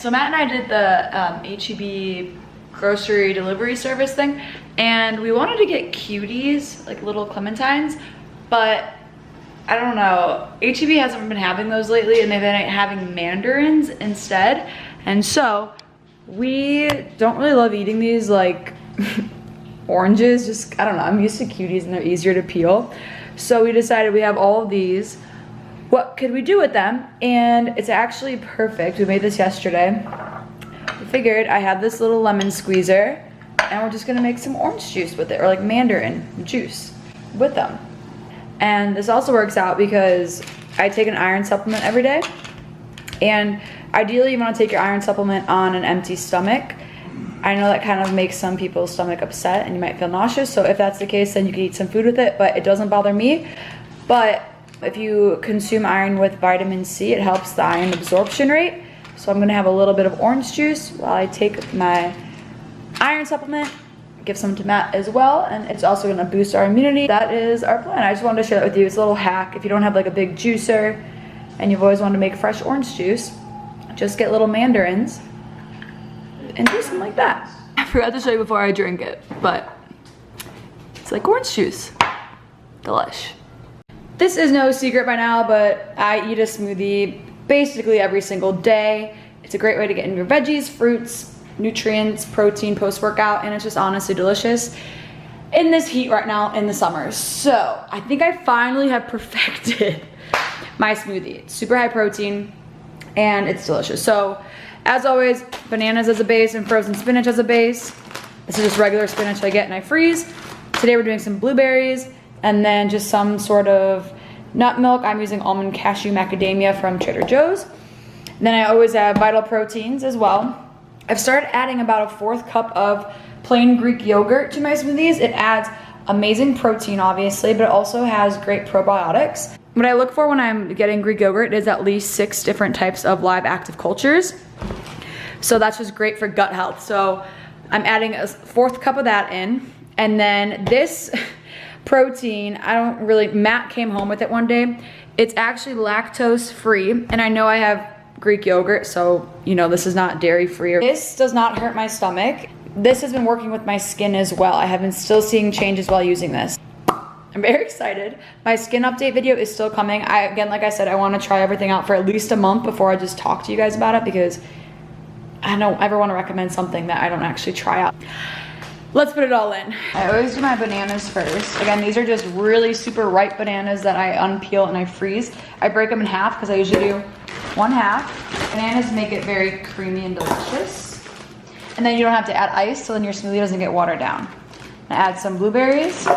so Matt and I did the HEB grocery delivery service thing, and we wanted to get cuties, like little clementines, but I don't know, HEB hasn't been having those lately, and they've been having mandarins instead. And so we don't really love eating these like oranges, just, I don't know, I'm used to cuties and they're easier to peel. So we decided we have all of these. What could we do with them? And it's actually perfect. We made this yesterday. We figured I have this little lemon squeezer and we're just gonna make some orange juice with it, or like mandarin juice with them. And this also works out because I take an iron supplement every day. And ideally you wanna take your iron supplement on an empty stomach. I know that kind of makes some people's stomach upset and you might feel nauseous. So if that's the case, then you can eat some food with it, but it doesn't bother me. But if you consume iron with vitamin C, it helps the iron absorption rate. So I'm gonna have a little bit of orange juice while I take my iron supplement, give some to Matt as well, and it's also gonna boost our immunity. That is our plan. I just wanted to share that with you. It's a little hack. If you don't have like a big juicer and you've always wanted to make fresh orange juice, just get little mandarins and do something like that. I forgot to show you before I drink it, but it's like orange juice. Delish. This is no secret by now, but I eat a smoothie basically every single day. It's a great way to get in your veggies, fruits, nutrients, protein post-workout, and it's just honestly delicious in this heat right now in the summer. So I think I finally have perfected my smoothie. It's super high protein and it's delicious. So as always, bananas as a base and frozen spinach as a base. This is just regular spinach I get and I freeze. Today we're doing some blueberries and then just some sort of nut milk. I'm using almond cashew macadamia from Trader Joe's. And then I always have vital proteins as well. I've started adding about a 1/4 cup of plain Greek yogurt to my smoothies. It adds amazing protein, obviously, but it also has great probiotics. What I look for when I'm getting Greek yogurt is at least 6 different types of live active cultures. So that's just great for gut health. So I'm adding a 1/4 cup of that in. And then this protein, Matt came home with it one day. It's actually lactose free. And I know I have Greek yogurt, so you know, this is not dairy free. This does not hurt my stomach. This has been working with my skin as well. I have been still seeing changes while using this. I'm very excited. My skin update video is still coming. Again, like I said, I want to try everything out for at least a month before I just talk to you guys about it, because I don't ever want to recommend something that I don't actually try out. Let's put it all in. I always do my bananas first. Again, these are just really super ripe bananas that I unpeel and I freeze. I break them in half because I usually do 1/2. Bananas make it very creamy and delicious. And then you don't have to add ice, so then your smoothie doesn't get watered down. I add some blueberries.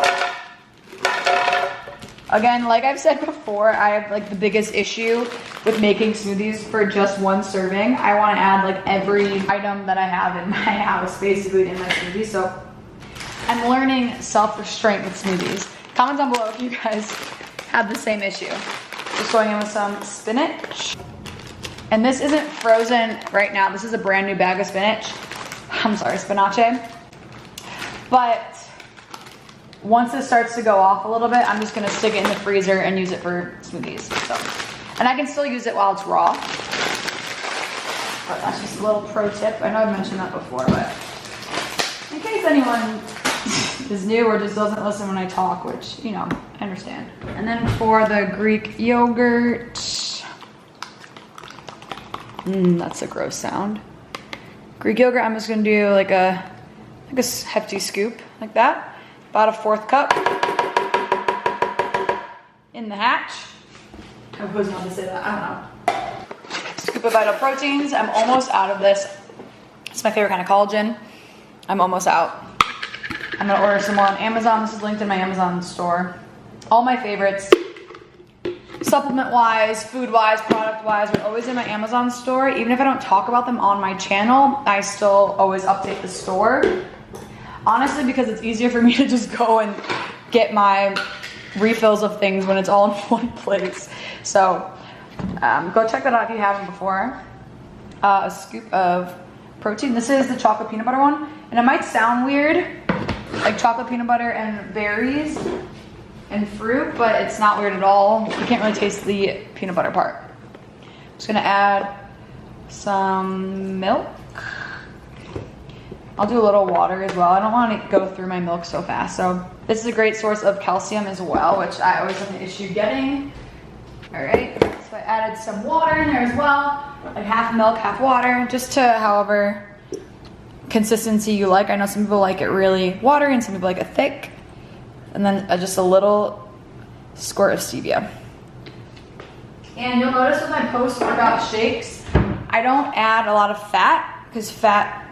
Again, like I've said before, I have like the biggest issue with making smoothies for just one serving. I want to add like every item that I have in my house basically in my smoothie. So I'm learning self-restraint with smoothies. Comment down below if you guys have the same issue. Just going in with some spinach. And this isn't frozen right now. This is a brand new bag of spinach. I'm sorry, spinache. But once this starts to go off a little bit, I'm just gonna stick it in the freezer and use it for smoothies. So, and I can still use it while it's raw. But that's just a little pro tip. I know I've mentioned that before, but in case anyone is new or just doesn't listen when I talk, which, you know, I understand. And then for the Greek yogurt, that's a gross sound. Greek yogurt, I'm just gonna do like a hefty scoop like that. About a 1/4 cup in the hatch. I was not to say that, I don't know. Scoop of vital proteins. I'm almost out of this. It's my favorite kind of collagen. I'm almost out. I'm gonna order some more on Amazon. This is linked in my Amazon store. All my favorites, supplement-wise, food-wise, product-wise, are always in my Amazon store. Even if I don't talk about them on my channel, I still always update the store. Honestly, because it's easier for me to just go and get my refills of things when it's all in one place. So go check that out if you haven't before. A scoop of protein. This is the chocolate peanut butter one. And it might sound weird, like chocolate peanut butter and berries and fruit, but it's not weird at all. You can't really taste the peanut butter part. I'm just gonna add some milk. I'll do a little water as well. I don't want to go through my milk so fast. So this is a great source of calcium as well, which I always have an issue getting. All right, so I added some water in there as well, like half milk, half water, just to however consistency you like. I know some people like it really watery and some people like it thick. And then just a little squirt of stevia. And you'll notice with my post-workout shakes, I don't add a lot of fat because fat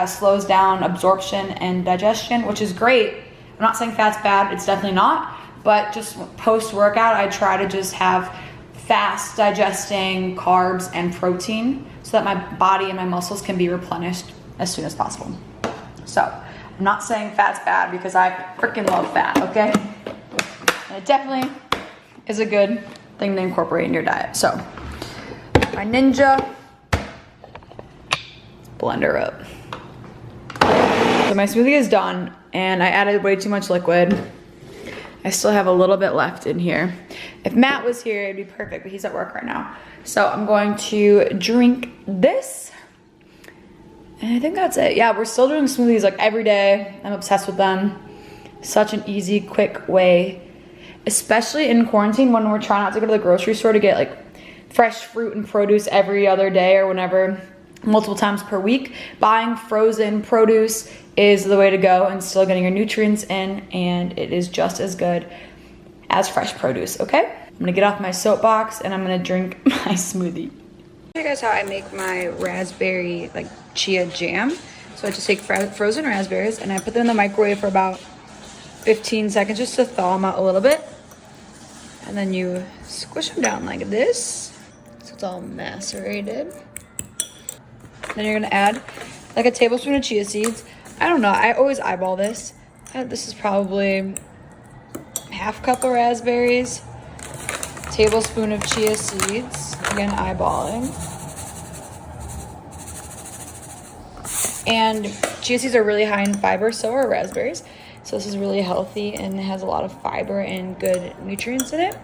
slows down absorption and digestion, which is great. I'm not saying fat's bad, it's definitely not, but just post-workout, I try to just have fast digesting carbs and protein so that my body and my muscles can be replenished as soon as possible. So I'm not saying fat's bad because I freaking love fat, okay? And it definitely is a good thing to incorporate in your diet. So my Ninja, blender up. So my smoothie is done and I added way too much liquid. I still have a little bit left in here. If Matt was here, it'd be perfect, but he's at work right now. So I'm going to drink this. And I think that's it. Yeah, we're still doing smoothies like every day. I'm obsessed with them. Such an easy, quick way, especially in quarantine when we're trying not to go to the grocery store to get like fresh fruit and produce every other day or whenever, multiple times per week. Buying frozen produce is the way to go and still getting your nutrients in, and it is just as good as fresh produce, okay? I'm gonna get off my soapbox and I'm gonna drink my smoothie. Show you guys how I make my raspberry like chia jam. So I just take frozen raspberries and I put them in the microwave for about 15 seconds just to thaw them out a little bit. And then you squish them down like this. So it's all macerated. Then you're gonna add like a tablespoon of chia seeds. I don't know, I always eyeball this. This is probably half cup of raspberries, tablespoon of chia seeds, again eyeballing. And chia seeds are really high in fiber, so are raspberries. So this is really healthy and it has a lot of fiber and good nutrients in it.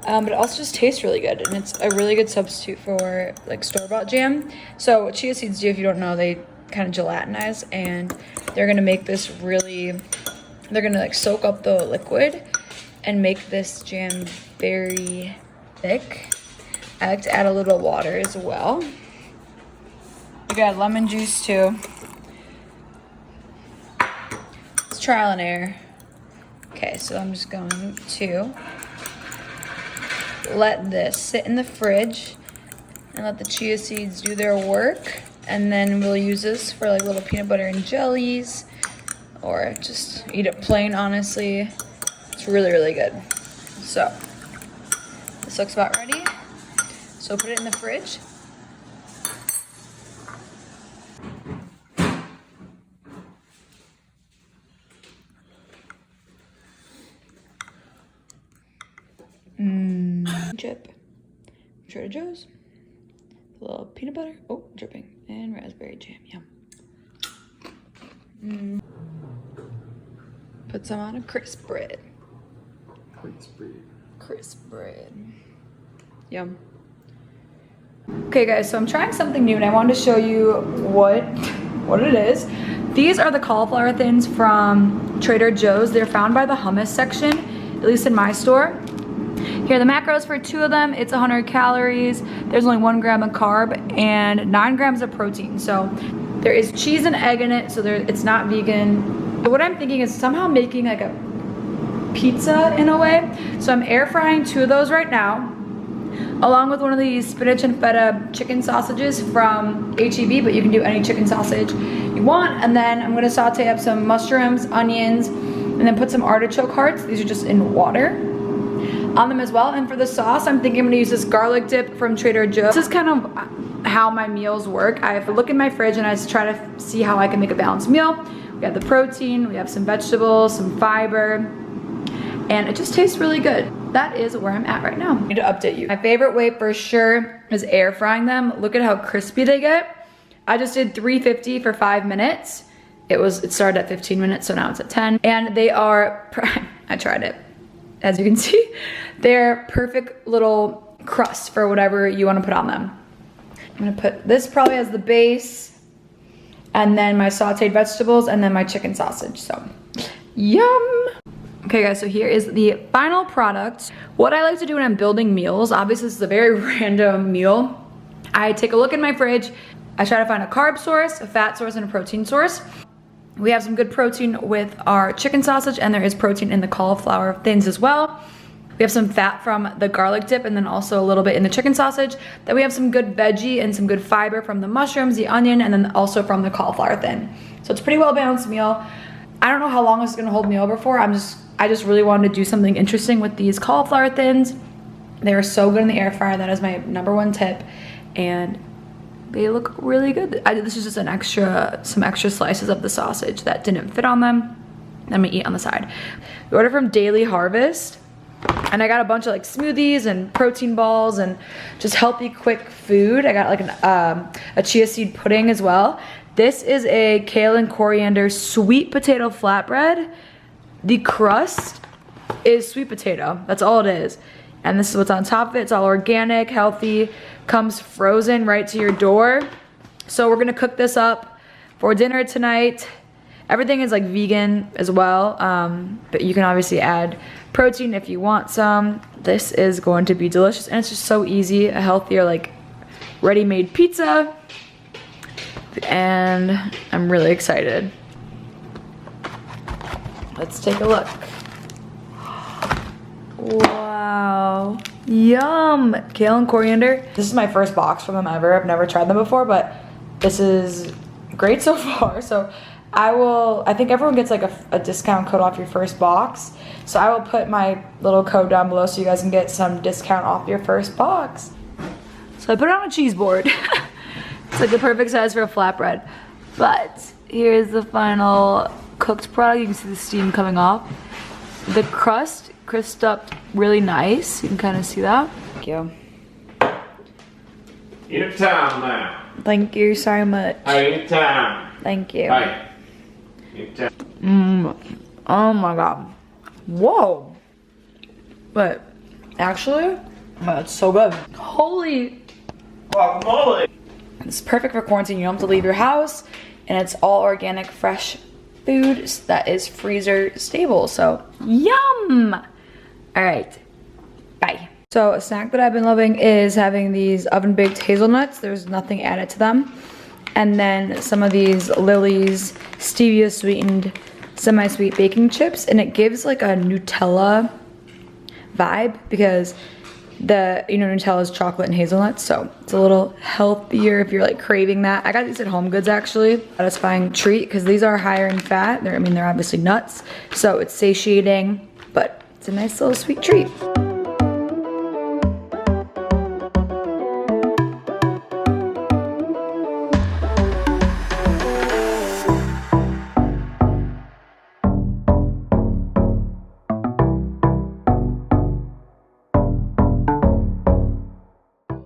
But it also just tastes really good and it's a really good substitute for like store-bought jam. So what chia seeds do, if you don't know, they kind of gelatinize and they're gonna make this really, they're gonna like soak up the liquid and make this jam very thick. I like to add a little water as well. You got lemon juice too. It's trial and error. Okay, so I'm just going to let this sit in the fridge and let the chia seeds do their work. And then we'll use this for like little peanut butter and jellies or just eat it plain, honestly. It's really, really good. So this looks about ready. So put it in the fridge. Chip. Trader Joe's. A little peanut butter. Oh, dripping. And raspberry jam. Yum. Put some on a crisp bread. Crisp bread. Yum. Okay guys, so I'm trying something new and I wanted to show you what it is. These are the cauliflower thins from Trader Joe's. They're found by the hummus section, at least in my store. Here are the macros for 2 of them. It's 100 calories. There's only 1 gram of carb and 9 grams of protein. So there is cheese and egg in it, so it's not vegan. But what I'm thinking is somehow making like a pizza in a way. So I'm air frying 2 of those right now, along with one of these spinach and feta chicken sausages from HEB, but you can do any chicken sausage you want. And then I'm gonna saute up some mushrooms, onions, and then put some artichoke hearts. These are just in water on them as well. And for the sauce, I'm thinking I'm gonna use this garlic dip from Trader Joe's. This is kind of how my meals work. I have to look in my fridge and I just try to see how I can make a balanced meal. We have the protein, we have some vegetables, some fiber, and it just tastes really good. That is where I'm at right now. I need to update you. My favorite way for sure is air frying them. Look at how crispy they get. I just did 350 for 5 minutes. It started at 15 minutes, so now it's at 10. And they are, I tried it. As you can see, they're perfect little crust for whatever you want to put on them. I'm gonna put this probably as the base, and then my sauteed vegetables, and then my chicken sausage, so yum. Okay guys, so here is the final product. What I like to do when I'm building meals, obviously this is a very random meal. I take a look in my fridge, I try to find a carb source, a fat source, and a protein source. We have some good protein with our chicken sausage, and there is protein in the cauliflower thins as well. We have some fat from the garlic dip, and then also a little bit in the chicken sausage. Then we have some good veggie and some good fiber from the mushrooms, the onion, and then also from the cauliflower thin. So it's a pretty well balanced meal. I don't know how long this is gonna hold me over for. I just really wanted to do something interesting with these cauliflower thins. They are so good in the air fryer. That is my #1 tip. And they look really good. This is just some extra slices of the sausage that didn't fit on them. I'm gonna eat on the side. We ordered from Daily Harvest, and I got a bunch of like smoothies and protein balls and just healthy, quick food. I got like a chia seed pudding as well. This is a kale and coriander sweet potato flatbread. The crust is sweet potato. That's all it is. And this is what's on top of it. It's all organic, healthy, comes frozen right to your door. So we're gonna cook this up for dinner tonight. Everything is like vegan as well, but you can obviously add protein if you want some. This is going to be delicious, and it's just so easy, a healthier like ready-made pizza. And I'm really excited. Let's take a look. Wow, yum. Kale and coriander. This is my first box from them ever. I've never tried them before, but this is great so far. So I think everyone gets like a discount code off your first box. So I will put my little code down below so you guys can get some discount off your first box. So I put it on a cheese board. It's like the perfect size for a flatbread. But here's the final cooked product. You can see the steam coming off. The crust crisped up really nice. You can kind of see that. Thank you. Anytime now. Thank you so much. Anytime. Thank you. Hey. Anytime. Oh my god. Whoa. But actually, it's so good. Holy. Guacamole. It's perfect for quarantine. You don't have to leave your house, and it's all organic, fresh food that is freezer stable. So yum. All right, bye. So a snack that I've been loving is having these oven baked hazelnuts. There's nothing added to them. And then some of these Lily's stevia sweetened semi-sweet baking chips, and it gives like a Nutella vibe because Nutella is chocolate and hazelnuts, so it's a little healthier if you're like craving that. I got these at Home Goods actually. Satisfying treat because these are higher in fat. They're obviously nuts, so it's satiating, but it's a nice little sweet treat.